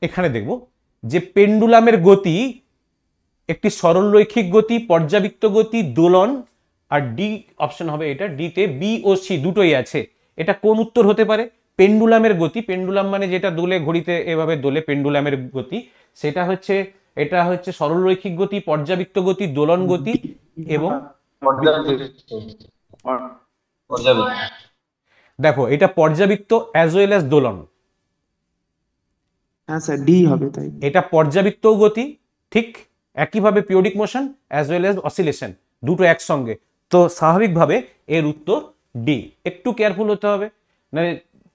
এখানে দেখব যে পেন্ডুলামের গতি একটি সরলরৈখিক গতি, পর্যাবৃত্ত গতি, দোলন, আর ডি অপশন হবে এটা, ডিতে বি ও সি দুটোই আছে। এটা কোন উত্তর হতে পারে? পেন্ডুলামের গতি, পেন্ডুলাম মানে যেটা দোলে, ঘড়িতে এভাবে দোলে, পেন্ডুলামের গতি, সেটা হচ্ছে, এটা হচ্ছে সরলরৈখিক গতি, পর্যাবৃত্ত গতি, দোলন গতি এবং দেখো এটা পর্যাবৃত্ত অ্যাজ ওয়েল অ্যাজ দোলন। হ্যাঁ স্যার, ডি হবে তাই। এটা পর্যাবৃত্ত গতি, ঠিক একইভাবে periodic motion as well as oscillation, দুটো একসঙ্গে। তো স্বাভাবিকভাবে এর উত্তর ডি। একটু কেয়ারফুল হতে হবে, মানে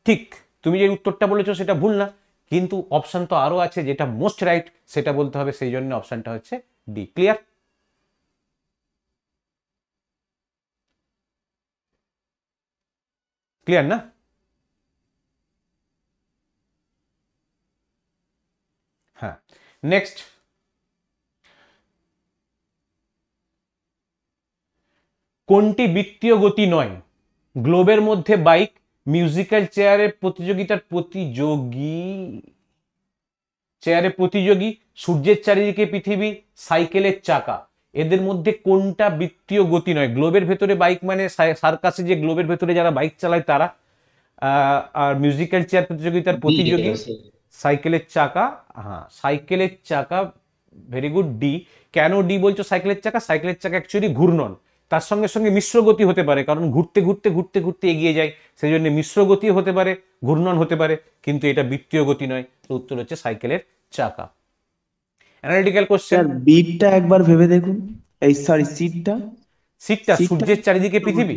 ঠিক তুমি যে উত্তরটা বলেছো সেটা ভুল না, কিন্তু অপশন তো আরো আছে যেটা মোস্ট রাইট সেটা বলতে হবে, সেই জন্য অপশনটা হচ্ছে ডি। ক্লিয়ার? ক্লিয়ার না? হ্যাঁ, নেক্সট, কোনটি বৃত্তীয় গতি নয়? গ্লোবের মধ্যে বাইক, মিউজিক্যাল চেয়ারের প্রতিযোগী, সূর্যের চারিদিকে পৃথিবী, সাইকেলের চাকা, এদের মধ্যে কোনটা বৃত্তীয় গতি নয়? গ্লোবের ভেতরে বাইক মানে সার্কাসে যে গ্লোবের ভেতরে যারা বাইক চালায় তারা, আর মিউজিক্যাল চেয়ার প্রতিযোগিতার প্রতিযোগী, সাইকেলের চাকা। হ্যাঁ, সাইকেলের চাকা, ভেরি গুড, ডি। কেন ডি বলছো সাইকেলের চাকা? সাইকেলের চাকা অ্যাকচুয়ালি ঘূর্ণন, তার সঙ্গে সঙ্গে মিশ্র গতি হতে পারে, কারণ ঘুরতে ঘুরতে ঘুরতে ঘুরতে এগিয়ে যায়, সেই জন্য মিশ্র গতি হতে পারে, ঘূর্ণন হতে পারে, কিন্তু এটা বৃত্তীয় গতি নয়। উত্তর হচ্ছে সাইকেলের চাকা। Analytical question. স্যার বিটটা একবার ভেবে দেখুন, এই সরি সিটটা। সিটটা সূর্যের চারিদিকে পৃথিবী,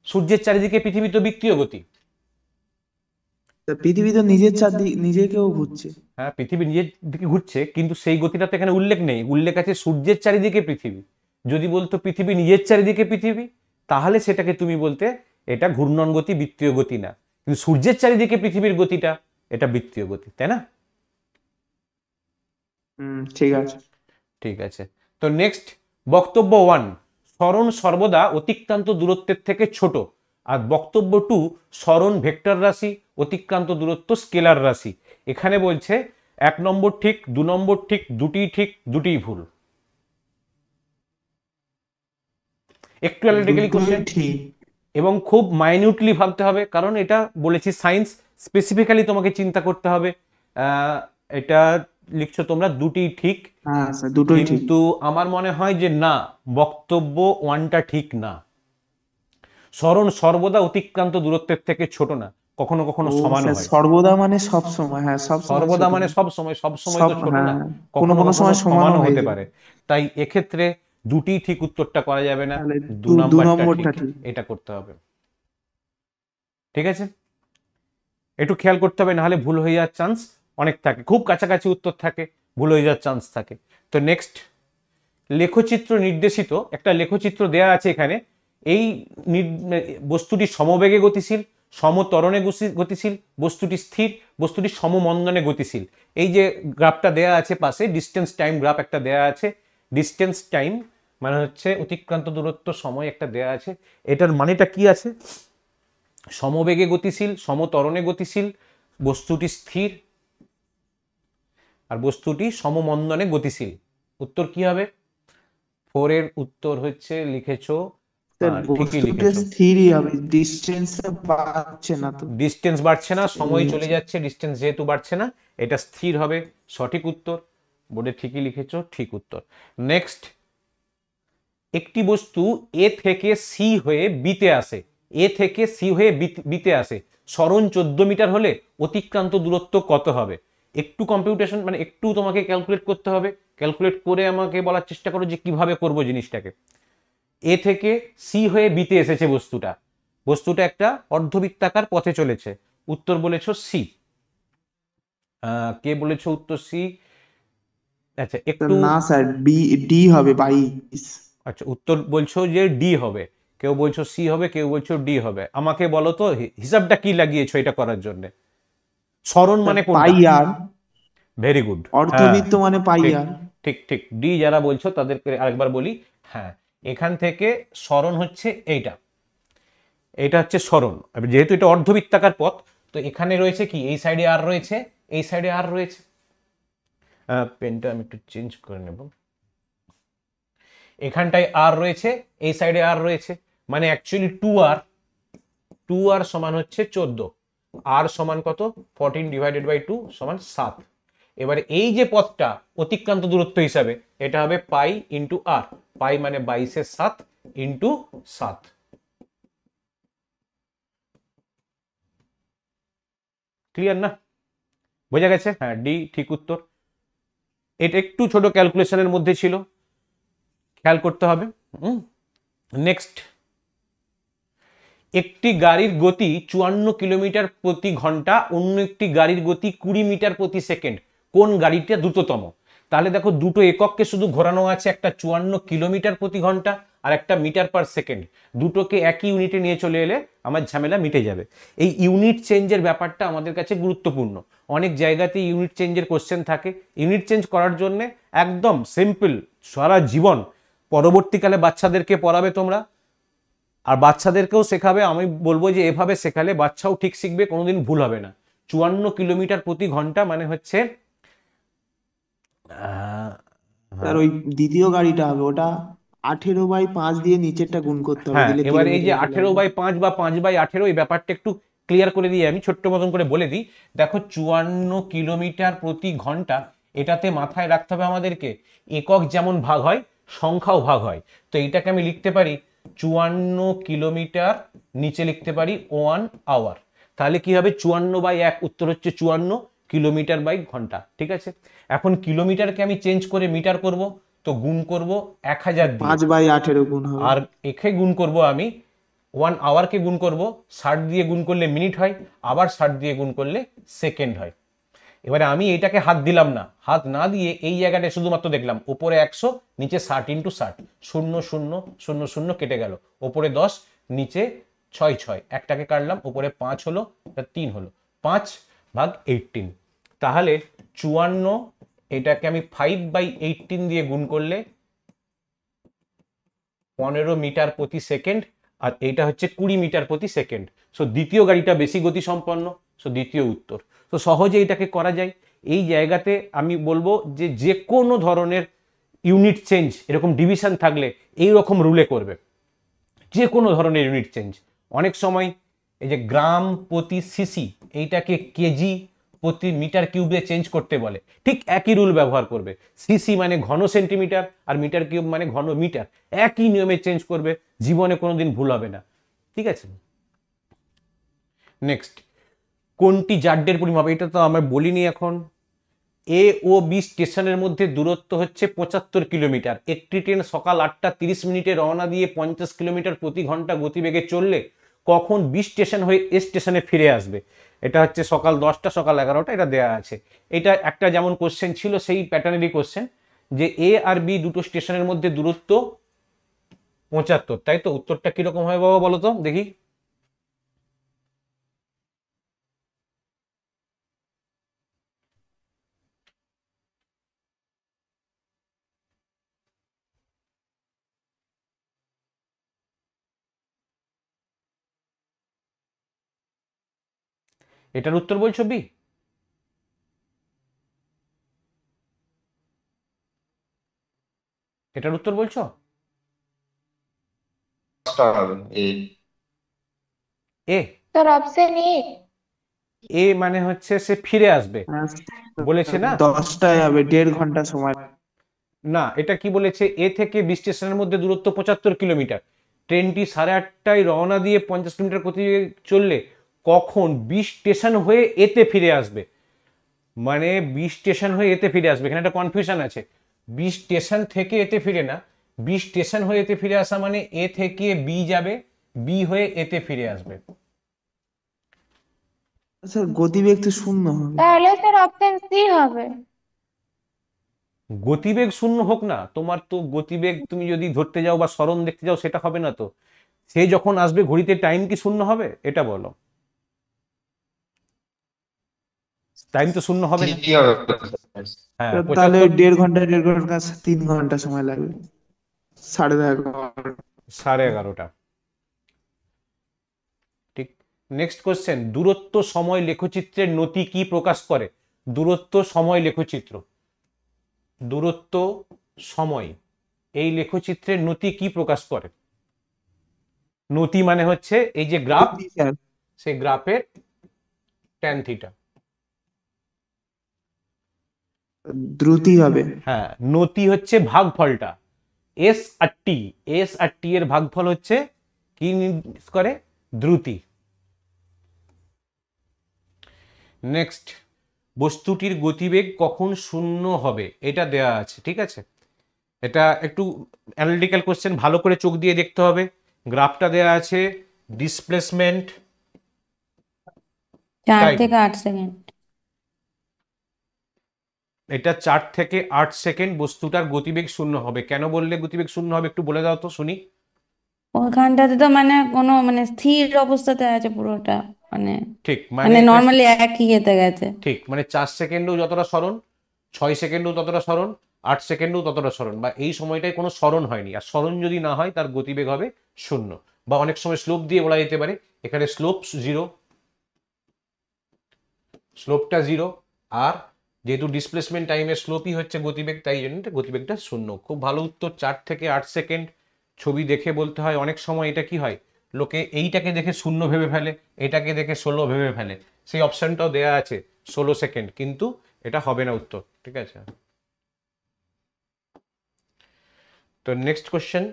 সূর্যের চারিদিকে পৃথিবী তো বৃত্তীয় গতি। পৃথিবী তো নিজের চারদিকে নিজেকেও ঘুরছে। হ্যাঁ, পৃথিবী নিজের দিকে ঘুরছে, কিন্তু সেই গতিটা তো এখানে উল্লেখ নেই, উল্লেখ আছে সূর্যের চারিদিকে পৃথিবী। যদি বলতো পৃথিবী নিজের চারিদিকে পৃথিবী, তাহলে সেটাকে তুমি বলতে এটা ঘূর্ণন গতি, বৃত্তীয় গতি না। কিন্তু সূর্যের চারিদিকে পৃথিবীর গতিটা, এটা বৃত্তীয় গতি, তাই না? ঠিক আছে। ঠিক আছে, তো নেক্সট, বক্তব্য 1, সরণ সর্বদা অতিক্রান্ত দূরত্বের থেকে ছোট। আর বক্তব্য 2, সরণ ভেক্টর রাশি, অতিক্রান্ত দূরত্ব স্কেলার রাশি। এখানে বলছে 1 নম্বর ঠিক, 2 নম্বর ঠিক, দুটিই ঠিক, দুটিই ভুল। একটু অ্যানালিটিক্যালি কোশ্চেন এবং খুব মাইনিউটলি ভাবতে হবে, কারণ এটা বলেছি সায়েন্স, স্পেসিফিক্যালি তোমাকে চিন্তা করতে হবে। এটা লিখছো তোমরা দুটিই ঠিক, হ্যাঁ স্যার দুটোই ঠিক। কিন্তু আমার মনে হয় যে না, বক্তব্য 1টা ঠিক না। সরণ সর্বদা অতিক্রান্ত দূরত্বের থেকে ছোট না, কখনো কখনো সমান হয়। সর্বদা মানে সব সময়, হ্যাঁ সব সময় সর্বদা মানে সব সময়, সব সময় তো ছোট না, কখনো কোনো কখনো সময় সমানও হয়ে হতে যায়। পারে। তাই এক্ষেত্রে দুটি ঠিক উত্তরটা করা যাবে না, তাহলে 2 দু নাম্বারটা নম্বরটা ঠিক, ঠিক। এটা করতে হবে। ঠিক আছে, একটু খেয়াল করতে হবে, নাহলে ভুল হয়ে যাওয়ার চান্স অনেক থাকে, খুব কাছাকাছি উত্তর থাকে, ভুল হয়ে যাওয়ার চান্স থাকে। তো নেক্সট, লেখচিত্র নির্দেশিত একটা লেখচিত্র দেয়া আছে এখানে। এই বস্তুটি সমবেগে গতিশীল, সমত্বরণে গতিশীল, বস্তুটি স্থির, বস্তুটি সমমন্দনে গতিশীল। এই যে গ্রাফটা দেয়া আছে পাশে, ডিস্টেন্স টাইম গ্রাফ একটা দেয়া আছে। ডিস্টেন্স টাইম মানে হচ্ছে অতিক্রান্ত দূরত্ব, সময় একটা দেয়া আছে। এটার মানেটা কি আছে? সমবেগে গতিশীল, সমত্বরণে গতিশীল, বস্তুটি স্থির, আর বস্তুটি সমমন্দনে গতিশীল। উত্তর কি হবে? 4 এর উত্তর হচ্ছে লিখেছো, ঠিকই লিখেছো, স্থিরই হবে, ডিসটেন্স বাড়ছে না তো। ডিস্টেন্স বাড়ছে না, সময় চলে যাচ্ছে, ডিস্টেন্স যেহেতু বাড়ছে না, এটা স্থির হবে, সঠিক উত্তর। বোর্ডে ঠিকই লিখেছো, ঠিক উত্তর। নেক্সট, একটি বস্তু এ থেকে সি হয়ে বিতে আসে, এ থেকে সি হয়ে বিতে আসে, সরণ 14 মিটার হলে অতিক্রান্ত দূরত্ব কত হবে? একটু কম্পিউটেশন, মানে একটু তোমাকে ক্যালকুলেট করতে হবে, ক্যালকুলেট করে আমাকে বলার চেষ্টা করো যে কিভাবে করবো জিনিসটাকে। এ থেকে সি হয়ে বিতে এসেছে বস্তুটা, বস্তুটা একটা অর্ধবৃত্তাকার পথে চলেছে, উত্তর বলেছো সি। কে বলেছো উত্তর সি? আচ্ছা একটু, না স্যার বি, ডি হবে 22। আচ্ছা উত্তর বলছো যে ডি হবে, কেউ বলছো সি হবে, কেউ বলছো ডি হবে। আমাকে বলো তো হিসাবটা কি লাগিয়েছো এটা করার জন্য? সরণ মানে কোনটা? পাই আর। ভেরি গুড, হ্যাঁ অর্ধবৃত্ত মানে পাই ঠিক আর। ঠিক ঠিক, ডি যারা বলছো তাদেরকে আরেকবার বলি। হ্যাঁ, এখান থেকে সরণ হচ্ছে এইটা, এটা হচ্ছে সরণ। যেহেতু এটা অর্ধবৃত্তাকার পথ, তো এখানে রয়েছে কি, এই সাইডে আর রয়েছে, এই সাইডে আর রয়েছে। পেনটা আমি একটু চেঞ্জ করে নেব। এখানটায় আর রয়েছে, এই সাইডে আর রয়েছে, মানে অ্যাকচুয়ালি 2r সমান হচ্ছে 14, আর সমান কত, 14 ডিভাইডেড বাই 2 সমান 7। এবারে এই যে পথটা অতিক্রান্ত দূরত্ব হিসাবে, এটা হবে পাই ইন্টু আর, পাই মানে 22/7 ইন্টু 7। ক্লিয়ার না? বোঝা গেছে? হ্যাঁ, ডি ঠিক উত্তর। এটা একটু ছোট ক্যালকুলেশনের মধ্যে ছিল, খেয়াল করতে হবে। নেক্সট, একটি গাড়ির গতি 54 কিলোমিটার প্রতি ঘন্টা, অন্য একটি গাড়ির গতি 20 মিটার প্রতি সেকেন্ড, কোন গাড়িটা দ্রুততম? তাহলে দেখো, দুটো একককে শুধু ঘোরানো আছে, একটা 54 কিলোমিটার প্রতি ঘন্টা আর একটা মিটার পার সেকেন্ড। দুটোকে একই ইউনিটে নিয়ে চলে এলে আমার ঝামেলা মিটে যাবে। এই ইউনিট চেঞ্জের ব্যাপারটা আমাদের কাছে গুরুত্বপূর্ণ। অনেক জায়গাতে ইউনিট চেঞ্জের কোশ্চেন থাকে। ইউনিট চেঞ্জ করার জন্য একদম সিম্পল, সারা জীবন পরবর্তীকালে বাচ্চাদেরকে পড়াবে তোমরা, আর বাচ্চাদেরকেও শেখাবে। আমি বলবো যে এভাবে শেখালে বাচ্চাও ঠিক শিখবে, কোনোদিন ভুল হবে না। 54 কিলোমিটার প্রতি ঘন্টা মানে হচ্ছে আর ওই দ্বিতীয় গাড়িটা হবে ওটা 18/5 দিয়ে নিচেরটা গুণ করতে হবে, হ্যাঁ, দিলে এবার এই যে কিলোমিটারে চলে আসবে। 18/5 বা 5/18, এই ব্যাপারটা একটু ক্লিয়ার করে দিয়ে আমি ছোট্ট মতন করে বলে দিই। দেখো, 54 কিলোমিটার প্রতি ঘন্টা, এটাতে মাথায় রাখতে হবে আমাদেরকে, একক যেমন ভাগ হয় সংখ্যাও ভাগ হয়। তো এইটাকে আমি লিখতে পারি 54 কিলোমিটার, নিচে লিখতে পারি 1 আওয়ার। তাহলে কি হবে, 54/1, উত্তর হচ্ছে 54 কিলোমিটার বাই ঘন্টা। ঠিক আছে, এখন কিলোমিটারকে আমি চেঞ্জ করে মিটার করব, তো গুণ করব 1000 দিয়ে, 5/18 গুণ হবে। আর একে গুণ করব আমি 1 আওয়ারকে গুণ করব 60 দিয়ে, গুণ করলে মিনিট হয়, আবার 60 দিয়ে গুণ করলে সেকেন্ড হয়। এবারে আমি এটাকে হাত দিলাম না, হাত না দিয়ে এই জায়গাটা শুধুমাত্র দেখলাম, উপরে 100, নিচে 60 ইন্টু 60, 0 0 0 0 কেটে গেল, উপরে 10, নিচে 6 6, একটাকে কাটলাম, উপরে 5 হলো, 3 হলো, 5/18। তাহলে 54, এটাকে আমি 5/18 দিয়ে গুণ করলে 15 মিটার প্রতি সেকেন্ড, আর এইটা হচ্ছে 20 মিটার প্রতি সেকেন্ড। সো দ্বিতীয় গাড়িটা বেশি গতি সম্পন্ন, সো দ্বিতীয় উত্তর। তো সহজে এটাকে করা যায়। এই জায়গাতে আমি বলবো যে যে কোনো ধরনের ইউনিট চেঞ্জ, এরকম ডিভিশন থাকলে এই রকম রুলে করবে, যে কোনো ধরনের ইউনিট চেঞ্জ। অনেক সময় এই যে গ্রাম প্রতি সিসি, এইটাকে কেজি প্রতি মিটার কিউবে চেঞ্জ করতে বলে, ঠিক একই রুল ব্যবহার করবে। সিসি মানে ঘন সেন্টিমিটার, আর মিটার কিউব মানে ঘন মিটার, একই নিয়মে চেঞ্জ করবে, জীবনে কোনোদিন ভুল হবে না। ঠিক আছে, নেক্সট, কোনটি জাড্ডের পরিমাপ? এটা তো আমরা বলিনি এখন। এ ও বি স্টেশনের মধ্যে দূরত্ব হচ্ছে 75 কিলোমিটার। একটি ট্রেন সকাল 8টা 30 মিনিটে রওনা দিয়ে 50 কিলোমিটার প্রতি ঘন্টা গতিবেগে চললে কখন বি স্টেশন হয়ে এ স্টেশনে ফিরে আসবে? এটা হচ্ছে সকাল 10টা, সকাল 11টা, এটা দেয়া আছে। এটা একটা যেমন কোশ্চেন ছিল সেই প্যাটার্নেরই কোশ্চেন, যে এ আর বি দুটো স্টেশনের মধ্যে দূরত্ব 75, তাই তো? উত্তরটা কিরকম হয় বাবা, বলো তো দেখি। এটার উত্তর বলছো বি? এটার উত্তর বলছো? হবে এই এ। তোর অপশন এ। এ মানে হচ্ছে সে ফিরে আসবে, বলেছে না? 10টায় হবে, 1.5 ঘন্টা সময়। না, এটা কি বলেছে, এ থেকে বি স্টেশনের মধ্যে দূরত্ব 75 কিলোমিটার, ট্রেনটি 8:30টায় রওনা দিয়ে 50 কিলোমিটার প্রতি চললে কখন বি স্টেশন হয়ে এতে ফিরে আসবে? মানে বি স্টেশন হয়ে এতে ফিরে আসবে, এখানে একটা কনফিউশন আছে। বি স্টেশন থেকে এতে ফিরে না, বি স্টেশন হয়ে এতে ফিরে আসা মানে এ থেকে বি যাবে, বি হয়ে এতে ফিরে আসবে। আচ্ছা, গতিবেগ তো শূন্য হবে। তাহলে তোর অপশন সি হবে। গতিবেগ শূন্য হোক না, তোমার তো গতিবেগ তুমি যদি ধরতে যাও বা সরণ দেখতে যাও, সেটা হবে না তো। সে যখন আসবে ঘড়িতে টাইম কি শূন্য হবে? এটা বলো, টাইম তো শূন্য হবে না। কি হবে? হ্যাঁ, তাহলে 75, 1.5 ঘন্টা 3 ঘন্টা সময় লাগবে, 11:30। 11:30। ঠিক। নেক্সট কোশ্চেন, দূরত্ব সময় লেখচিত্রের নতি কি প্রকাশ করে? দূরত্ব সময় লেখচিত্র, দূরত্ব সময় এই লেখচিত্রের নতি কি প্রকাশ করে? নতি মানে হচ্ছে এই যে গ্রাফ, জি স্যার। সেই গ্রাফের ট্যান থিটা। দ্রুতি হবে। হ্যাঁ, নতি হচ্ছে ভাগফলটা, এস আর টি, এস আর টি এর ভাগফল হচ্ছে কি নির্দেশ করে? দ্রুতি। নেক্সট, বস্তুটির গতিবেগ কখন শূন্য হবে? এটা দেয়া আছে, ঠিক আছে? এটা একটু অ্যানালিটিক্যাল কোশ্চেন, ভালো করে চোখ দিয়ে দেখতে হবে। গ্রাফটা দেয়া আছে, ডিসপ্লেসমেন্ট 4 টাইম, থেকে 8 সেকেন্ড। এটা 4 থেকে 8 সেকেন্ড বস্তুটার গতিবেগ শূন্য হবে। কেন বললে গতিবেগ শূন্য হবে একটু বলে দাও তো শুনি। ওইখানটাতে তো মানে কোনো মানে স্থির অবস্থাতে আছে পুরোটা, মানে ঠিক, মানে মানে নর্মালি একই ইয়েতে গেছে। ঠিক, মানে 4 সেকেন্ডও যতটা সরণ, 6 সেকেন্ডও ততটা সরণ, 8 সেকেন্ডও ততটা সরণ, বা এই সময়টায় কোনো সরণ হয়নি। আর সরণ যদি না হয় তার গতিবেগ হবে শূন্য, বা অনেক সময় স্লোপ দিয়ে বলা যেতে পারে এখানে স্লোপ জিরো, স্লোপটা জিরো। আর যেহেতু ডিসপ্লেসমেন্ট টাইমের স্লোপই হচ্ছে গতিবেগ, তাই জন্য গতিবেগটা শূন্য। খুব ভালো উত্তর, 4 থেকে 8 সেকেন্ড। ছবি দেখে বলতে হয়, অনেক সময় এটা কি হয়, লোকে এইটাকে দেখে শূন্য ভেবে ফেলে, এটাকে দেখে 16 ভেবে ফেলে, সেই অপশনটাও দেয়া আছে 16 সেকেন্ড, কিন্তু এটা হবে না উত্তর, ঠিক আছে? তো নেক্সট কোশ্চেন,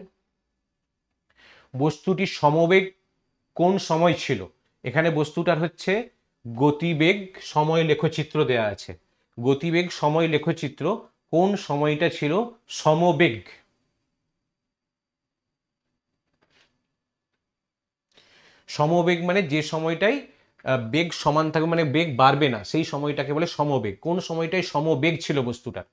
বস্তুটির সমবেগ কোন সময় ছিল? এখানে বস্তুটার হচ্ছে গতিবেগ সময় লেখচিত্র দেয়া আছে। গতিবেগ সময় লেখচিত্র, কোন সময়টা ছিল সমবেগ? সমবেগ মানে যে সময়টাই বেগ সমান থাকবে, মানে বেগ বাড়বে না, সেই সময়টাকে বলে সমবেগ। কোন সময়টাই সমবেগ ছিল বস্তুটার?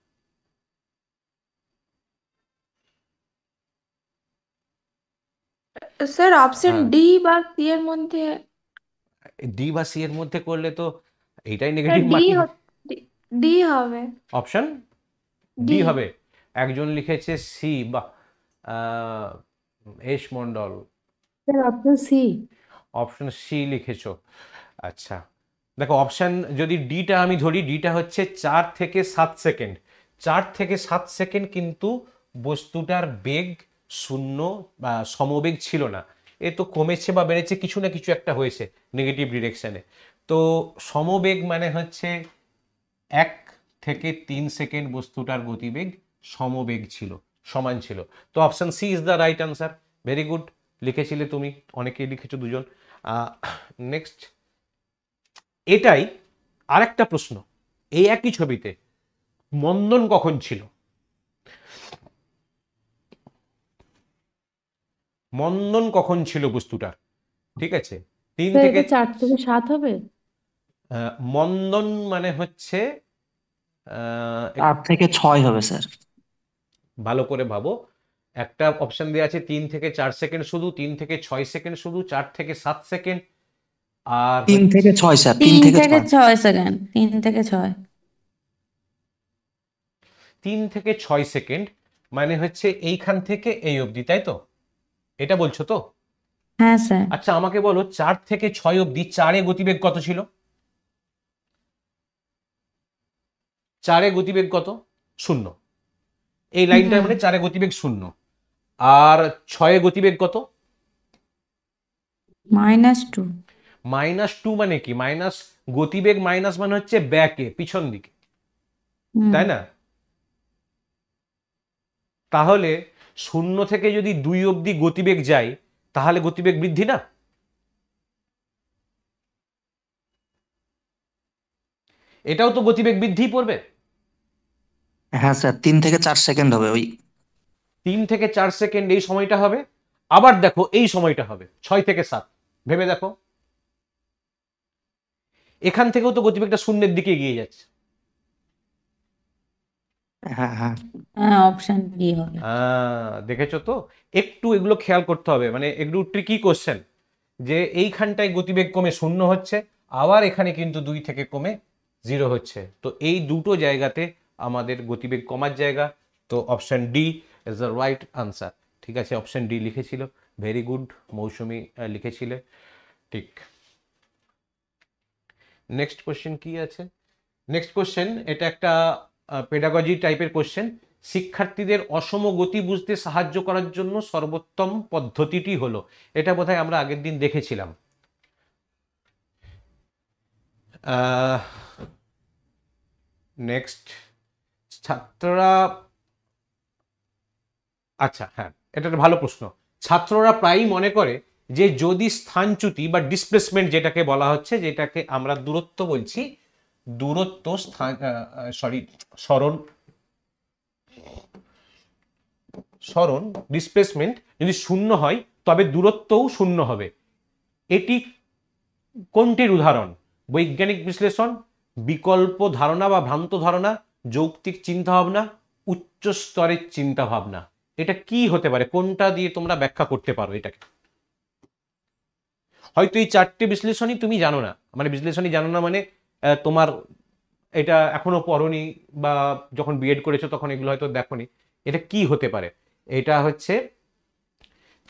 স্যার অপশন হ্যাঁ, ডি বা সি এর মধ্যে। ডি বা সি এর মধ্যে করলে তো এইটাই sir negative D marking. D হবে। Option D D. হবে। একজন লিখেছে সি, বা S Mondal sir option C. Option C লিখেছো। আচ্ছা, দেখো অপশন যদি ডিটা আমি ধরি, ডিটা হচ্ছে 4 থেকে 7 সেকেন্ড। 4 থেকে 7 সেকেন্ড কিন্তু বস্তুটার বেগ শূন্য বা সমবেগ ছিল না, এ তো কমেছে বা বেড়েছে, কিছু না কিছু একটা হয়েছে নেগেটিভ ডিরেকশনে। তো সমবেগ মানে হচ্ছে 1 থেকে 3 সেকেন্ড বস্তুটার গতিবেগ সমবেগ ছিল, সমান ছিল। তো option C is the right answer. Very good, লিখেছিলে তুমি, অনেকেই লিখেছো, দুজন। নেক্সট, এটাই আরেকটা প্রশ্ন, এই একই ছবিতে মন্দন কখন ছিল? মন্দন কখন ছিল বস্তুটার? ঠিক আছে, 3 স্যার থেকে এটা 4 থেকে 7 হবে। মন্দন মানে হচ্ছে 8 থেকে 6 হবে স্যার। ভালো করে ভাবো, একটা অপশন দেওয়া আছে 3 থেকে 4 সেকেন্ড শুধু, 3 থেকে 6 সেকেন্ড শুধু, 4 থেকে 7 সেকেন্ড, আর 3 থেকে 6 স্যার, 3 3 থেকে থেকে 6। 6 সেকেন্ড, 3 থেকে 6। 3 থেকে 6 সেকেন্ড মানে হচ্ছে এইখান থেকে এই অবধি, তাই তো? এটা বলছো তো? হ্যাঁ স্যার। আচ্ছা আমাকে বলো, 4 থেকে 6 অবধি 4 গতিবেগ কত ছিল? 4 গতিবেগ কত? শূন্য। এই লাইনটা হুম, মানে 4 গতিবেগ শূন্য। আর 6 গতিবেগ কত? -2। -2 মানে কি? মাইনাস গতিবেগ, মাইনাস মানে হচ্ছে ব্যাকে, পিছন দিকে, হুম। তাই না? তাহলে 0 থেকে যদি 2 অবধি গতিবেগ যায়, তাহলে গতিবেগ বৃদ্ধি না? এটাও তো গতিবেগ বৃদ্ধি পড়বে। হ্যাঁ স্যার, 3 থেকে 4 সেকেন্ড হবে ওই। 3 থেকে 4 সেকেন্ড এই সময়টা হবে, আবার দেখো এই সময়টা হবে 6 থেকে 7। ভেবে দেখো, এখান থেকেও তো গতিবেগটা শূন্যের দিকে এগিয়ে যাচ্ছে। হ্যাঁ হ্যাঁ। হ্যাঁ, অপশন ডি হবে। দেখেছো তো? একটু এগুলো খেয়াল করতে হবে, মানে একটু ট্রিকি কোশ্চেন, যে এইখানটায় গতিবেগ কমে শূন্য হচ্ছে, আবার এখানে কিন্তু 2 থেকে কমে 0 হচ্ছে। তো এই দুটো জায়গাতে আমাদের গতিবেগ কমার জায়গা। তো option D is the right answer. ঠিক আছে, অপশন ডি লিখেছিল। ভেরি গুড, মৌসুমি লিখেছিলে, ঠিক। নেক্সট কোশ্চেন কি আছে? নেক্সট কোশ্চেন, এটা একটা পেডাগজি টাইপের কোশ্চেন। শিক্ষার্থীদের অসম গতি বুঝতে সাহায্য করার জন্য সর্বোত্তম পদ্ধতিটি হলো, এটা বোধহয় আমরা আগের দিন দেখেছিলাম। নেক্সট, ছাত্ররা, আচ্ছা হ্যাঁ, এটা একটা ভালো প্রশ্ন। ছাত্ররা প্রায়ই মনে করে যে যদি স্থানচ্যুতি বা ডিসপ্লেসমেন্ট যেটাকে বলা হচ্ছে, যেটাকে আমরা দূরত্ব বলছি, দূরত্ব স্থান সরণ সরণ ডিসপ্লেসমেন্ট যদি শূন্য হয় তবে দূরত্বও শূন্য হবে। এটি কোনটির উদাহরণ? বৈজ্ঞানিক বিশ্লেষণ, বিকল্প ধারণা বা ভ্রান্ত ধারণা, যৌক্তিক চিন্তাভাবনা, উচ্চ স্তরের চিন্তাভাবনা। এটা কি হতে পারে? কোনটা দিয়ে তোমরা ব্যাখ্যা করতে পারো এটাকে? হয়তো এই চারটে বিশ্লেষণই তুমি জানো না, মানে বিশ্লেষণই জানো না মানে তোমার এটা এখনো পড়োনি, বা যখন বিএড করেছো তখন এগুলো হয়তো দেখোনি। এটা কি হতে পারে? এটা হচ্ছে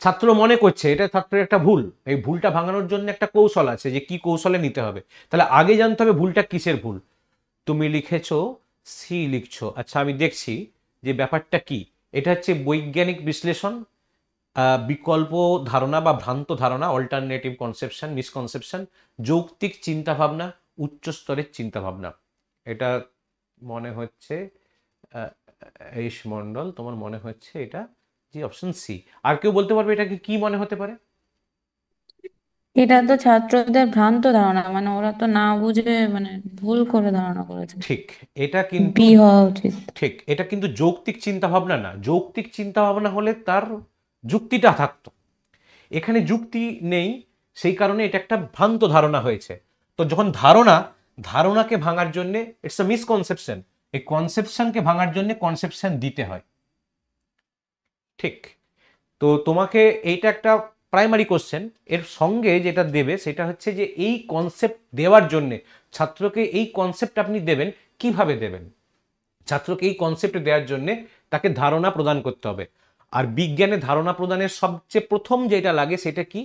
ছাত্র মনে করছে এটা ছাত্রের একটা ভুল, এই ভুলটা ভাঙানোর জন্য একটা কৌশল আছে, যে কি কৌশলে নিতে হবে। তাহলে আগে জানতে হবে ভুলটা কিসের ভুল। তুমি লিখেছো সি লিখছো, আচ্ছা আমি দেখছি যে ব্যাপারটা কি। এটা হচ্ছে বৈজ্ঞানিক বিশ্লেষণ, বিকল্প ধারণা বা ভ্রান্ত ধারণা, অল্টারনেটিভ কনসেপশন, মিসকনসেপশন, যৌক্তিক চিন্তাভাবনা, উচ্চ স্তরের চিন্তাভাবনা। এটা মনে হচ্ছে এইশ মন্ডল, তোমার মনে হচ্ছে এটা যে অপশন সি। আর কেউ বলতে পারবে এটাকে কি মনে হতে পারে? এটা তো ছাত্রদের ভ্রান্ত ধারণা, মানে ওরা তো না বুঝে মানে ভুল করে ধারণা করেছে। ঠিক, এটা কিন্তু বি হওয়া উচিত। ঠিক, এটা কিন্তু যৌক্তিক চিন্তাভাবনা না। যৌক্তিক চিন্তাভাবনা হলে তার যুক্তিটা থাকতো, এখানে যুক্তি নেই, সেই কারণে এটা একটা ভ্রান্ত ধারণা হয়েছে। তো যখন ধারণাকে ভাঙার জন্য ইটস আ মিসকনসেপশন, এই কনসেপশনকে ভাঙার জন্য কনসেপশন দিতে হয়। ঠিক, তো তোমাকে এইটা একটা প্রাইমারি কোশ্চেন, এর সঙ্গে যেটা দেবে সেটা হচ্ছে যে এই কনসেপ্ট দেওয়ার জন্য ছাত্রকে এই কনসেপ্ট আপনি দেবেন, কিভাবে দেবেন? ছাত্রকে এই কনসেপ্ট দেওয়ার জন্য তাকে ধারণা প্রদান করতে হবে। আর বিজ্ঞানে ধারণা প্রদানের সবচেয়ে প্রথম যেটা লাগে সেটা কি?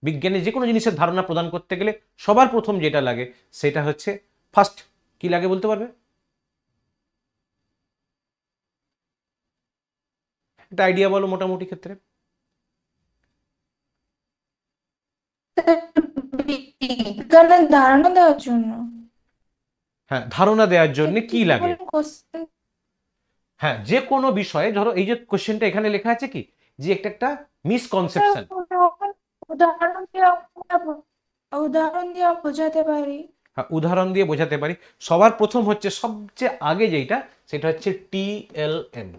বিজ্ঞানে যে কোনো জিনিসের ধারণা প্রদান করতে গেলে সবার প্রথম যেটা লাগে সেটা হচ্ছে ফার্স্ট কি লাগে বলতে পারবে? একটা আইডিয়া বলো মোটামুটি ক্ষেত্রে। বিজ্ঞানের ধারণা দেওয়ার জন্য হ্যাঁ, ধারণা দেওয়ার জন্য কি কি লাগে? বলেন কোশ্চেন? হ্যাঁ, যে কোনো বিষয়ে, ধরো এই যে কোশ্চেনটা এখানে লেখা আছে কি, যে একটা মিসকনসেপশন, উদাহরণ দিয়ে বোঝাতে পারি। হ্যাঁ উদাহরণ দিয়ে বোঝাতে পারি। সবার প্রথম হচ্ছে সবচেয়ে আগে যেটা, সেটা হচ্ছে টিএলএম।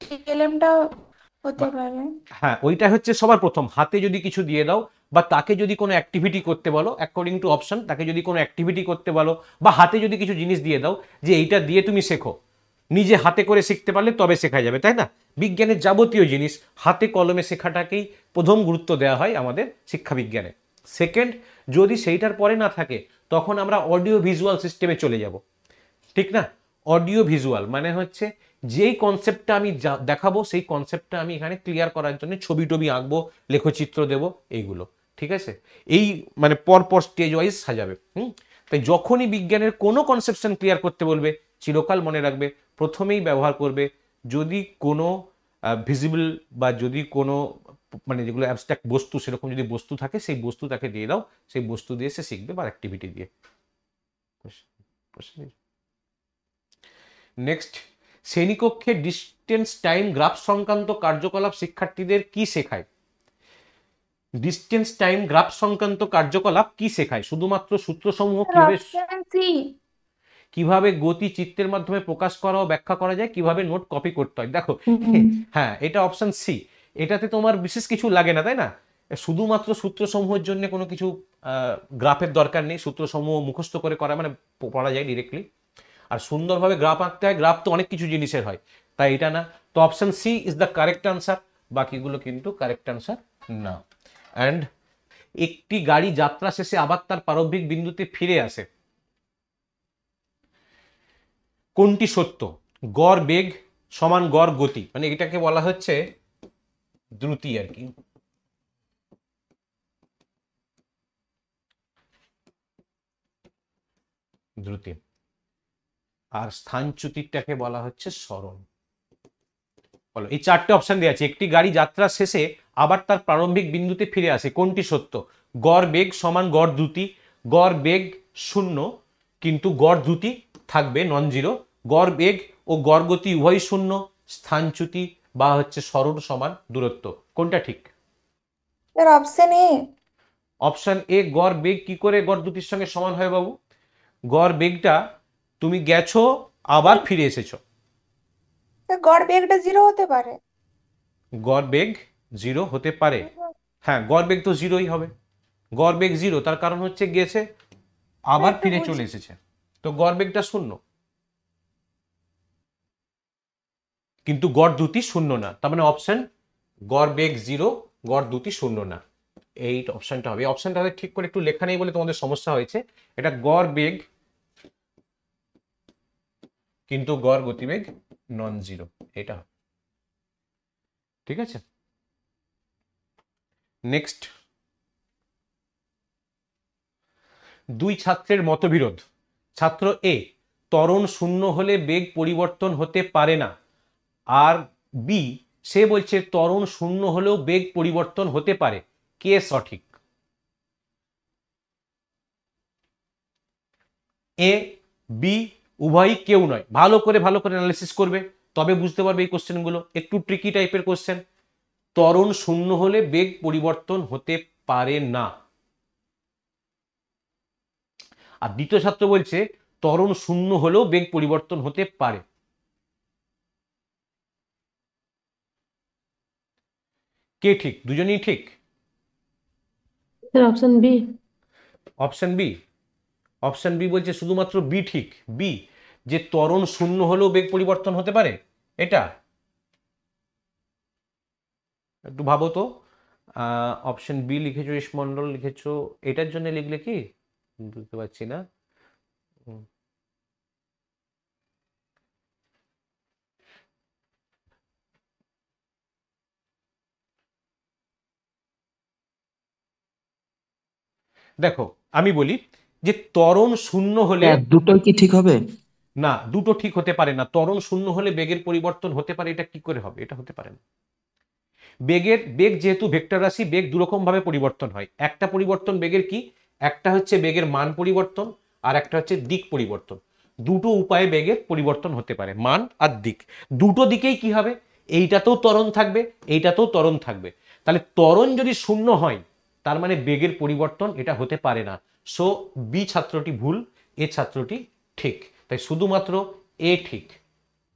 টিএলএমটা হতে পারে। হ্যাঁ, ওইটা হচ্ছে সবার প্রথম। হাতে যদি কিছু দিয়ে দাও বা তাকে যদি কোনো অ্যাক্টিভিটি করতে বলো, অ্যাকর্ডিং টু অপশন, তাকে যদি কোনো অ্যাক্টিভিটি করতে বলো বা হাতে যদি কিছু জিনিস দিয়ে দাও যে এইটা দিয়ে তুমি শেখো, নিজে হাতে করে শিখতে পারলে তবে শেখা যাবে, তাই না? বিজ্ঞানের যাবতীয় জিনিস হাতে কলমে শেখাটাকেই প্রথম গুরুত্ব দেওয়া হয় আমাদের শিক্ষাবিজ্ঞানে। সেকেন্ড, যদি সেইটার পরে না থাকে তখন আমরা অডিও ভিজুয়াল সিস্টেমে চলে যাব, ঠিক না? অডিও ভিজুয়াল মানে হচ্ছে যেই কনসেপ্টটা আমি দেখাবো সেই কনসেপ্টটা আমি এখানে ক্লিয়ার করার জন্য ছবি টবি আঁকবো, লেখচিত্র দেব, এইগুলো, ঠিক আছে? এই মানে পরপর স্টেজ ওয়াইজ সাজাবে। তাই যখনই বিজ্ঞানের কোনো কনসেপশন ক্লিয়ার করতে বলবে, চিরকাল মনে রাখবে প্রথমেই ব্যবহার করবে যদি কোনো ভিজিবল বা যদি কোনো মানে যেগুলো অ্যাবস্ট্রাক্ট বস্তু, সেরকম যদি বস্তু থাকে সেই বস্তু তাকে দিয়ে দাও, সেই বস্তু দিয়ে সে শিখবে বা অ্যাক্টিভিটি দিয়ে। নেক্সট, শ্রেণীকক্ষে ডিস্টেন্স টাইম গ্রাফ সংক্রান্ত কার্যকলাপ শিক্ষার্থীদের কি শেখায়? ডিস্টেন্স টাইম গ্রাফ সংক্রান্ত কার্যকলাপ কি শেখায়? শুধুমাত্র সূত্রসমূহ অপশন সি। কিভাবে গতি চিত্রের মাধ্যমে প্রকাশ করা ও ব্যাখ্যা করা যায়, কিভাবে নোট কপি করতে হয়। দেখো, হ্যাঁ এটা অপশন সি। এটাতে তোমার বিশেষ কিছু লাগে না, তাই না? শুধুমাত্র সূত্রসমূহের জন্য কোনো কিছু গ্রাফের দরকার নেই, সূত্রসমূহ মুখস্থ করে করা মানে পড়া যায় ডিরেক্টলি। আর সুন্দরভাবে গ্রাফ আঁকতে হয়, গ্রাফ তো অনেক কিছু জিনিসের হয়, তাই এটা না। তো option C is the correct answer, বাকিগুলো কিন্তু কারেক্ট আনসার না। অ্যান্ড একটি গাড়ি যাত্রা শেষে আবার তার প্রারম্ভিক বিন্দুতে ফিরে আসে, কোনটি সত্য? গড় বেগ সমান গড় গতি, মানে এটাকে বলা হচ্ছে দ্রুতি আর কি। দ্রুতি। আর স্থানচ্যুতিটাকে বলা হচ্ছে সরণ। বলো, এই চারটে অপশন দেওয়া আছে। একটি গাড়ি যাত্রার শেষে আবার তার প্রারম্ভিক বিন্দুতে ফিরে আসে, কোনটি সত্য? গড় বেগ সমান গড় দ্রুতি, গড় বেগ শূন্য কিন্তু গড় দ্রুতি থাকবে নন জিরো, গড় বেগ ও গড় গতি উভয় শূন্য, স্থানচ্যুতি বা হচ্ছে সরণ সমান দূরত্ব। কোনটা ঠিক? Sir option A. Option A গড় বেগ কি করে গড় দ্রুতির সঙ্গে সমান হয় বাবু? গড় বেগটা তুমি গেছো আবার ফিরে এসেছো, স্যার গড় বেগটা জিরো হতে পারে। গড় বেগ জিরো হতে পারে। হ্যাঁ, গড় বেগ তো জিরোই হবে, গড় বেগ জিরো, তার কারণ হচ্ছে গেছে আবার এটা ফিরে বুঝি। চলে এসেছে, তো গড় বেগটা শূন্য, কিন্তু গড় দ্রুতি শূন্য না। তার মানে অপশন গড় বেগ জিরো, গড় দ্রুতি শূন্য না, এই অপশনটা হবে। অপশনটা ঠিক করে একটু লেখা নেই বলে তোমাদের সমস্যা হয়েছে। এটা গড় বেগ কিন্তু গড় গতিবেগ নন জিরো, এটা হবে। ঠিক আছে, নেক্সট। দুই ছাত্রের মতবিরোধ। ছাত্র এ, ত্বরণ শূন্য হলে বেগ পরিবর্তন হতে পারে না। আর বি, সে বলছে ত্বরণ শূন্য হলেও বেগ পরিবর্তন হতে পারে। কে সঠিক? এ, বি, উভয়ই কেউ নয়। ভালো করে অ্যানালিসিস করবে, তবে বুঝতে পারবে এই কোশ্চেনগুলো। একটু ট্রিকি টাইপের কোশ্চেন। ত্বরণ শূন্য হলে বেগ পরিবর্তন হতে পারে না। আর দ্বিতীয় ছাত্র বলছে ত্বরণ শূন্য হলেও বেগ পরিবর্তন হতে পারে। কে ঠিক? দুজনেই ঠিক। Sir option B. Option B, option B বলছে শুধুমাত্র বি ঠিক। বি, যে ত্বরণ শূন্য হলেও বেগ পরিবর্তন হতে পারে, এটা একটু ভাবো তো। অপশন বি লিখেছো, ইসমন্ডল লিখেছো, এটার জন্য লিখলে কি বুঝতে পারছি না। দেখো আমি বলি যে ত্বরণ শূন্য হলে, স্যার দুটোই কি ঠিক হবে? না দুটো ঠিক হতে পারে না। ত্বরণ শূন্য হলে বেগের পরিবর্তন হতে পারে, এটা কি করে হবে? এটা হতে পারে না। বেগ যেহেতু ভেক্টর রাশি, বেগ দুরকম ভাবে পরিবর্তন হয়। একটা পরিবর্তন বেগের কি, একটা হচ্ছে বেগের মান পরিবর্তন, আর একটা হচ্ছে দিক পরিবর্তন। দুটো উপায়ে বেগের পরিবর্তন হতে পারে, মান আর দিক। দুটো দিকেই কি হবে, এইটাতেও ত্বরণ থাকবে, এইটাতেও ত্বরণ থাকবে। তাহলে ত্বরণ যদি শূন্য হয় তার মানে বেগের পরিবর্তন এটা হতে পারে না। সো বি ছাত্রটি ভুল, এ ছাত্রটি ঠিক। তাই শুধুমাত্র এ ঠিক।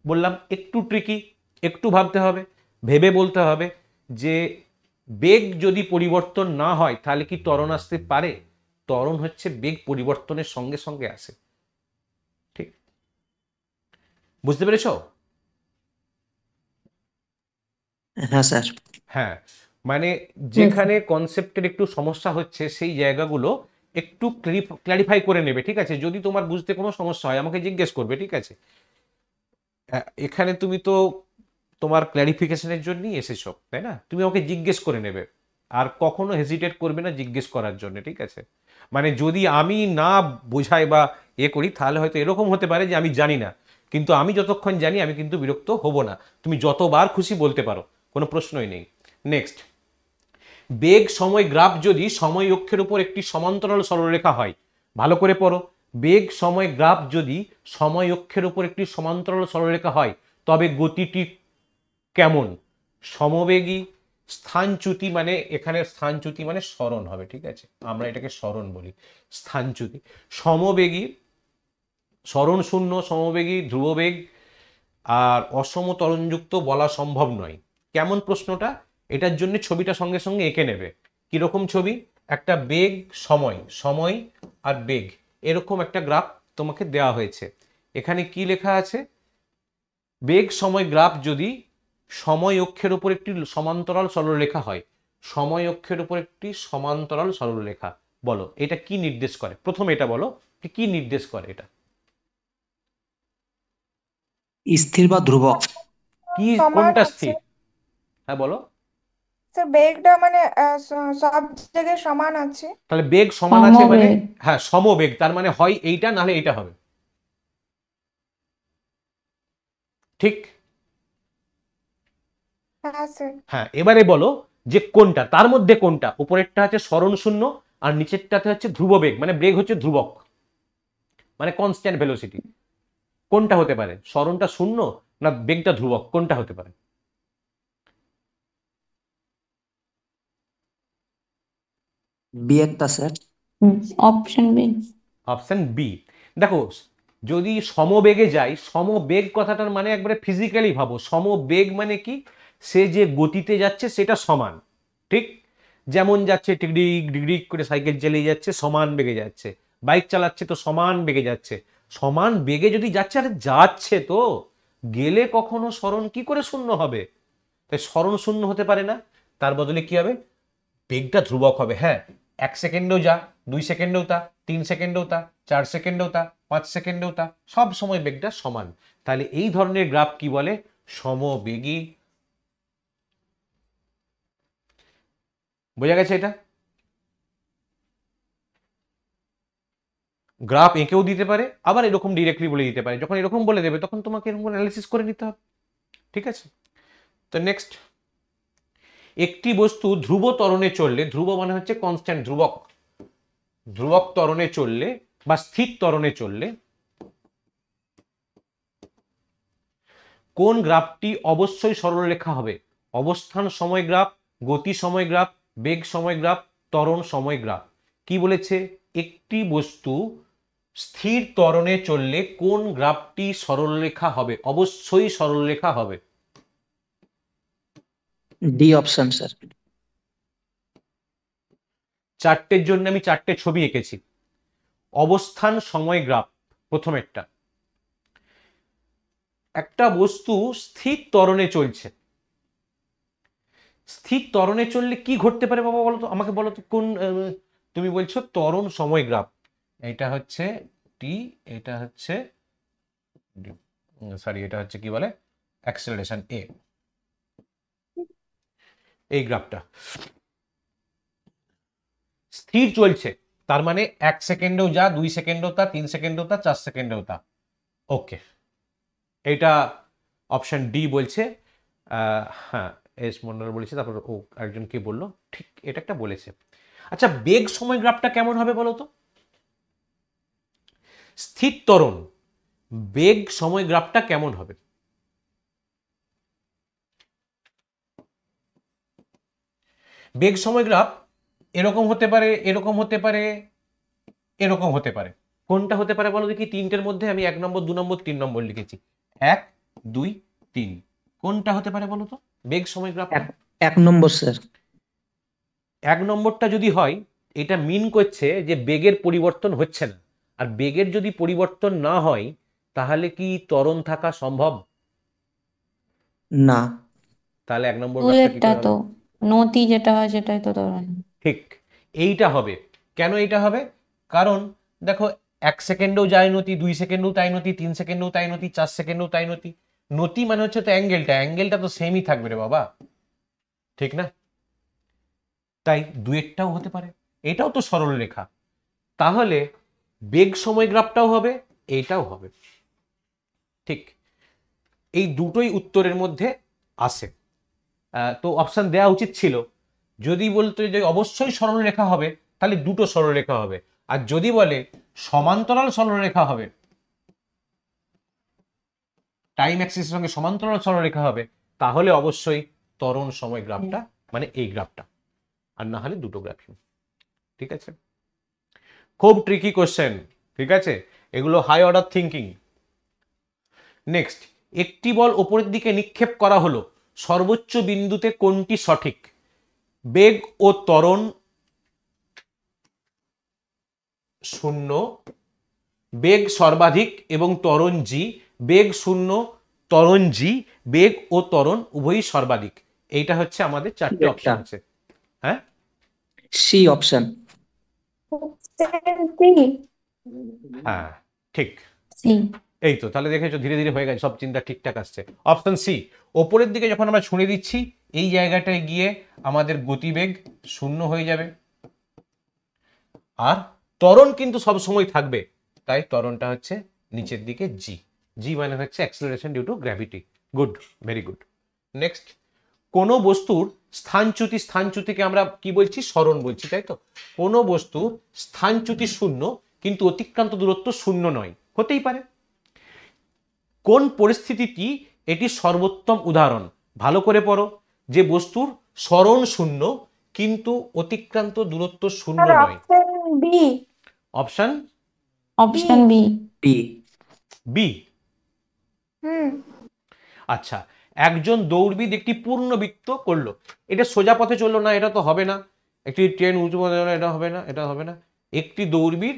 বললাম একটু ট্রিকি, একটু ভাবতে হবে, ভেবে বলতে হবে যে বেগ যদি পরিবর্তন না হয় তাহলে কি ত্বরণ আসতে পারে? ত্বরণ হচ্ছে বেগ পরিবর্তনের সঙ্গে সঙ্গে আসে। ঠিক, বুঝতে পেরেছ? হ্যাঁ স্যার। হ্যাঁ, মানে যেখানে কনসেপ্টের একটু সমস্যা হচ্ছে সেই জায়গাগুলো একটু ক্ল্যারিফাই করে নেবে। ঠিক আছে, যদি তোমার বুঝতে কোনো সমস্যা হয় আমাকে জিজ্ঞেস করবে। ঠিক আছে, এখানে তুমি তো তোমার ক্ল্যারিফিকেশনের জন্যই এসেছো, তাই না? তুমি আমাকে জিজ্ঞেস করে নেবে, আর কখনো হেজিটেট করবে না জিজ্ঞেস করার জন্য। ঠিক আছে, মানে যদি আমি না বোঝাই বা করি তাহলে হয়তো এরকম হতে পারে যে আমি জানি না, কিন্তু আমি যতক্ষণ জানি আমি কিন্তু বিরক্ত হব না। তুমি যতবার খুশি বলতে পারো, কোনো প্রশ্নই নেই। নেক্সট, বেগ সময় গ্রাফ যদি সময় অক্ষের উপর একটি সমান্তরাল সরলরেখা হয়, ভালো করে পড়ো। বেগ সময় গ্রাফ যদি সময় অক্ষের উপর একটি সমান্তরাল সরলরেখা হয় তবে গতিটি কেমন? সমবেগী, স্থানচ্যুতি, মানে এখানে স্থানচ্যুতি মানে সরণ হবে। ঠিক আছে, আমরা এটাকে সরণ বলি। স্থানচ্যুতি, সমবেগী, সরণ শূন্য, সমবেগী, ধ্রুববেগ আর অসম ত্বরণযুক্ত বলা সম্ভব নয়। কেমন প্রশ্নটা? এটার জন্য ছবিটা সঙ্গে সঙ্গে এঁকে নেবে। কিরকম ছবি? একটা বেগ, সময়, সময় আর বেগ, এরকম একটা গ্রাফ তোমাকে দেওয়া হয়েছে। এখানে কি লেখা আছে? বেগ সময় গ্রাফ যদি সময় অক্ষের উপর একটি সমান্তরাল সরলরেখা হয়, সময় অক্ষের উপর একটি সমান্তরাল সরলরেখা, বলো এটা কি নির্দেশ করে? প্রথমে এটা বলো কি নির্দেশ করে এটা। স্থির বা ধ্রুবক। কি, সমান কোনটা আছে। স্থির? হ্যাঁ বলো। স্যার বেগটা মানে সব জায়গায় সমান আছে। তাহলে বেগ সমান আছে মানে, সমবেগ। হ্যাঁ সমবেগ, তার মানে হয় এইটা নাহলে এইটা হবে। ঠিক? হ্যাঁ স্যার। হ্যাঁ, এবারে বলো যে কোনটা, তার মধ্যে কোনটা, উপরেরটা হচ্ছে সরণ শূন্য আর নিচেরটাতে হচ্ছে ধ্রুব বেগ, মানে বেগ হচ্ছে ধ্রুবক, মানে কনস্ট্যান্ট ভেলোসিটি। কোনটা হতে পারে? সরণটা শূন্য না বেগটা ধ্রুবক, কোনটা হতে পারে? বি একটা sir. Option B. Option B. দেখো, যদি সমবেগে যাই, সমবেগ কথাটার মানে একবারে ফিজিক্যালি ভাবো, সমবেগ মানে কি? সে যে গতিতে যাচ্ছে সেটা সমান, ঠিক? যেমন যাচ্ছে টিকডিক ডিগডিক করে সাইকেল চালিয়ে যাচ্ছে, সমান বেগে যাচ্ছে। বাইক চালাচ্ছে তো সমান বেগে যাচ্ছে। সমান বেগে যদি যাচ্ছে, আরে যাচ্ছে তো, গেলে কখনো সরণ কি করে শূন্য হবে? তাই সরণ শূন্য হতে পারে না। তার বদলে কি হবে? বেগটা ধ্রুবক হবে। হ্যাঁ, 1 সেকেন্ডেও যা, 2 সেকেন্ডেও তা, 3 সেকেন্ডেও তা, 4 সেকেন্ডেও তা, 5 সেকেন্ডেও তা, সব সময় বেগটা সমান। তাহলে এই ধরনের গ্রাফ কি বলে? সমবেগী। বোঝা গেছে এটা? গ্রাফ এঁকেও দিতে পারে, আবার এরকম ডিরেক্টলি বলে দিতে পারে। যখন এরকম বলে দেবে তখন তোমাকে এরকম অ্যানালিসিস করে নিতে হবে। ঠিক আছে? তো নেক্সট, একটি বস্তু ধ্রুব ত্বরণে চললে, ধ্রুব মানে হচ্ছে কনস্ট্যান্ট, ধ্রুবক, ধ্রুবক ত্বরণে চললে বা স্থির ত্বরণে চললে কোন গ্রাফটি অবশ্যই সরলরেখা হবে? অবস্থান সময় গ্রাফ, গতি সময় গ্রাফ, বেগ সময় গ্রাফ, ত্বরণ সময় গ্রাফ। কি বলেছে? একটি বস্তু স্থির ত্বরণে চললে কোন গ্রাফটি সরলরেখা হবে? অবশ্যই সরলরেখা হবে। D option sir. চারটের জন্য আমি চারটে ছবি এঁকেছি। অবস্থান সময় গ্রাফ প্রথমেরটা, একটা বস্তু স্থির ত্বরণে চলছে। স্থির ত্বরণে চললে কি ঘটতে পারে বাবা বলো তো, আমাকে বলো তো, কোন তুমি বলছো ত্বরণ সময় গ্রাফ, এটা হচ্ছে টি, এটা হচ্ছে সরি, এটা হচ্ছে কি বলে অ্যাক্সেলারেশন এ, এই গ্রাফটা স্থির চলছে, তার মানে 1 সেকেন্ডেও যা, 2 সেকেন্ডেও তা, 3 সেকেন্ডেও তা, 4 সেকেন্ডেও তা। ওকে, এটা অপশন ডি বলছে। হ্যাঁ, এস মন্ডল বলেছে, তারপর ও একজন কি বললো, ঠিক এটা একটা বলেছে। আচ্ছা, বেগ সময় গ্রাফটা কেমন হবে বলো তো? স্থির ত্বরণ, বেগ সময় গ্রাফটা কেমন হবে? বেগ সময় গ্রাফ এরকম হতে পারে, এরকম হতে পারে, এরকম হতে পারে। কোনটা হতে পারে বলো দেখি? তিনটের মধ্যে আমি 1 নম্বর, 2 নম্বর, 3 নম্বর লিখেছি। 1, 2, 3, কোনটা হতে পারে বলো তো বেগ সময় গ্রাফ? 1 নম্বর স্যার। 1 নম্বরটা যদি হয়, এটা মিন করছে যে বেগের পরিবর্তন হচ্ছে না। আর বেগের যদি পরিবর্তন না হয়, তাহলে কি ত্বরণ থাকা সম্ভব? না। তাহলে 1 নম্বর গ্রাফটা কি দুয়েরটা করে তো হবে? নতি যেটা হয় সেটাই তো ধরেন। ঠিক, এইটা হবে। কেন এইটা হবে? কারণ দেখো, 1 সেকেন্ডেও যায় নতি, 2 সেকেন্ডেও তাই নতি, 3 সেকেন্ডেও তাই নতি, 4 সেকেন্ডেও তাই নতি। নতি মানে হচ্ছে তো অ্যাঙ্গেলটা, অ্যাঙ্গেলটা তো সেমই থাকবে রে বাবা, ঠিক না? তাই দুয়েরটাও হতে পারে, এটাও তো সরল রেখা। তাহলে বেগ সময় গ্রাফটাও হবে, এইটাও হবে। ঠিক, এই দুটোই উত্তরের মধ্যে আসে। তো অপশন দেওয়া উচিত ছিল। যদি বলতো যে অবশ্যই সরলরেখা হবে, তাহলে দুটো সরলরেখা হবে। আর যদি বলে সমান্তরাল সরলরেখা হবে, টাইম অ্যাক্সিসের সঙ্গে সমান্তরাল সরলরেখা হবে, তাহলে অবশ্যই ত্বরণ সময় গ্রাফটা, মানে এই গ্রাফটা, আর না হলে দুটো গ্রাফই। ঠিক আছে, খুব ট্রিকি কোশ্চেন। ঠিক আছে, এগুলো হাই অর্ডার থিঙ্কিং। নেক্সট, একটি বল উপরের দিকে নিক্ষেপ করা হলো, সর্বোচ্চ বিন্দুতে কোনটি সঠিক? বেগ ও ত্বরণ শূন্য, বেগ সর্বাধিক এবং ত্বরণ জি, বেগ শূন্য, ত্বরণ জি, বেগ ও ত্বরণ উভয়ই সর্বাধিক। এইটা হচ্ছে আমাদের চারটে অপশন আছে। হ্যাঁ, সি অপশন। হ্যাঁ, ঠিক। সি। এই তো, তাহলে দেখেছো ধীরে ধীরে হয়ে গেছে, সব চিন্তা ঠিকঠাক আসছে। অপশন সি, ওপরের দিকে যখন আমরা ছুঁড়ে দিচ্ছি, এই জায়গাটায় গিয়ে আমাদের গতিবেগ শূন্য হয়ে যাবে, আর ত্বরণ কিন্তু সব সময় থাকবে, তাই ত্বরণটা হচ্ছে নিচের দিকে জি। জি মানে হচ্ছে acceleration due to gravity. Good, very good. Next, কোনো বস্তুর স্থানচ্যুতি, স্থানচ্যুতিকে আমরা কি বলছি? সরণ বলছি, তাই তো? কোনো বস্তু স্থানচ্যুতি শূন্য কিন্তু অতিক্রান্ত দূরত্ব শূন্য নয়, হতেই পারে। কোন পরিস্থিতিটি এটি সর্বোত্তম উদাহরণ? ভালো করে পড়ো। যে বস্তুর সরণ শূন্য কিন্তু অতিক্রান্ত দূরত্ব শূন্য স্যার নয়। Option B. Option option B. B. B. হুম। আচ্ছা, একজন দৌড়বিদ একটি পূর্ণবৃত্ত করলো, এটা সোজা পথে চললো না, এটা তো হবে না। একটি ট্রেন উঁচু পথে চললো, এটা হবে না, এটা হবে না। একটি দৌড়বিদ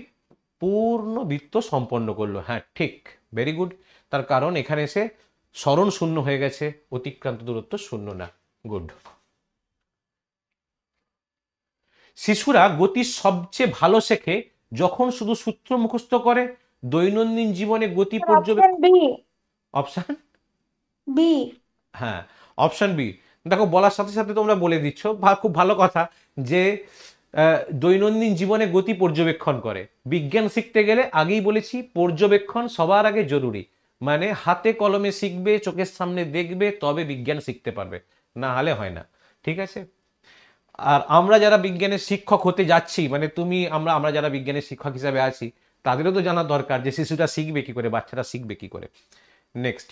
পূর্ণবৃত্ত সম্পন্ন করলো, হ্যাঁ ঠিক, ভেরি গুড। তার কারণ এখানে এসে সরণ শূন্য হয়ে গেছে, অতিক্রান্ত দূরত্ব শূন্য না। গুড। শিশুরা গতি সবচেয়ে ভালো শেখে যখন শুধু সূত্র মুখস্থ করে, দৈনন্দিন জীবনে গতি স্যার পর্যবেক্ষণ। Option B. Option B. হ্যাঁ, অপশন বি। দেখো, বলার সাথে সাথে তোমরা বলে দিচ্ছ, খুব ভালো কথা, যে দৈনন্দিন জীবনে গতি পর্যবেক্ষণ করে। বিজ্ঞান শিখতে গেলে আগেই বলেছি পর্যবেক্ষণ সবার আগে জরুরি, মানে হাতে কলমে শিখবে, চোখের সামনে দেখবে, তবে বিজ্ঞান শিখতে পারবে, না হলে হয় না। ঠিক আছে? আর আমরা যারা বিজ্ঞানের শিক্ষক হতে যাচ্ছি, মানে তুমি, আমরা যারা বিজ্ঞানের শিক্ষক হিসাবে আছি, তাদেরও তো জানা দরকার যে শিশুটা শিখবে কি করে, বাচ্চারা শিখবে কি করে। নেক্সট,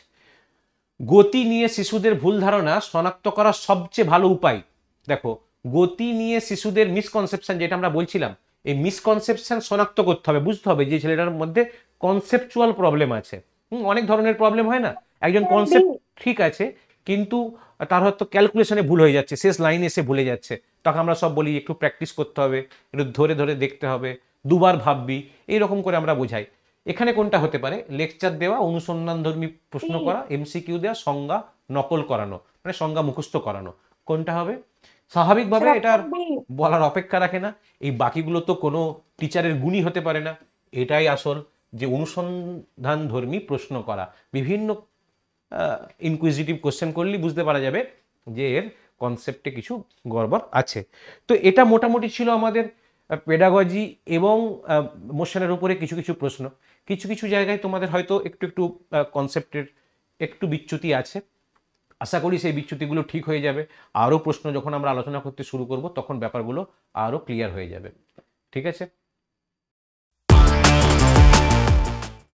গতি নিয়ে শিশুদের ভুল ধারণা শনাক্ত করার সবচেয়ে ভালো উপায়। দেখো, গতি নিয়ে শিশুদের মিসকনসেপশন যেটা আমরা বলছিলাম, এই মিসকনসেপশন শনাক্ত করতে হবে, বুঝতে হবে যে ছেলেটার মধ্যে কনসেপচুয়াল প্রবলেম আছে। অনেক ধরনের প্রবলেম হয় না, একজন বি। কনসেপ্ট ঠিক আছে কিন্তু তার হয়তো ক্যালকুলেশনে ভুল হয়ে যাচ্ছে, শেষ লাইনে এসে ভুলে যাচ্ছে, তখন আমরা সব বলি একটু প্র্যাকটিস করতে হবে, একটু ধরে ধরে দেখতে হবে, দুবার ভাববি, এইরকম করে আমরা বোঝাই। এখানে কোনটা হতে পারে? লেকচার দেওয়া, অনুসন্ধানধর্মী প্রশ্ন বি। করা, এমসিকিউ দেওয়া, সংজ্ঞা নকল করানো, মানে সংজ্ঞা মুখস্থ করানো। কোনটা হবে? স্বাভাবিকভাবে স্যার এটার অপশন বি। বলার অপেক্ষা রাখে না। এই বাকিগুলো তো কোনো টিচারের গুণই হতে পারে না। এটাই আসল, যে অনুসন্ধানধর্মী প্রশ্ন করা, বিভিন্ন ইনকুইজিটিভ কোশ্চেন করলেই বুঝতে পারা যাবে যে এর কনসেপ্টে কিছু গড়বড় আছে। তো এটা মোটামুটি ছিল আমাদের পেডাগজি এবং মোশনের উপরে কিছু কিছু প্রশ্ন। কিছু কিছু জায়গায় তোমাদের হয়তো একটু একটু কনসেপ্টের একটু বিচ্যুতি আছে, আশা করি সেই বিচ্যুতিগুলো ঠিক হয়ে যাবে। আরও প্রশ্ন যখন আমরা আলোচনা করতে শুরু করব তখন ব্যাপারগুলো আরও ক্লিয়ার হয়ে যাবে। ঠিক আছে?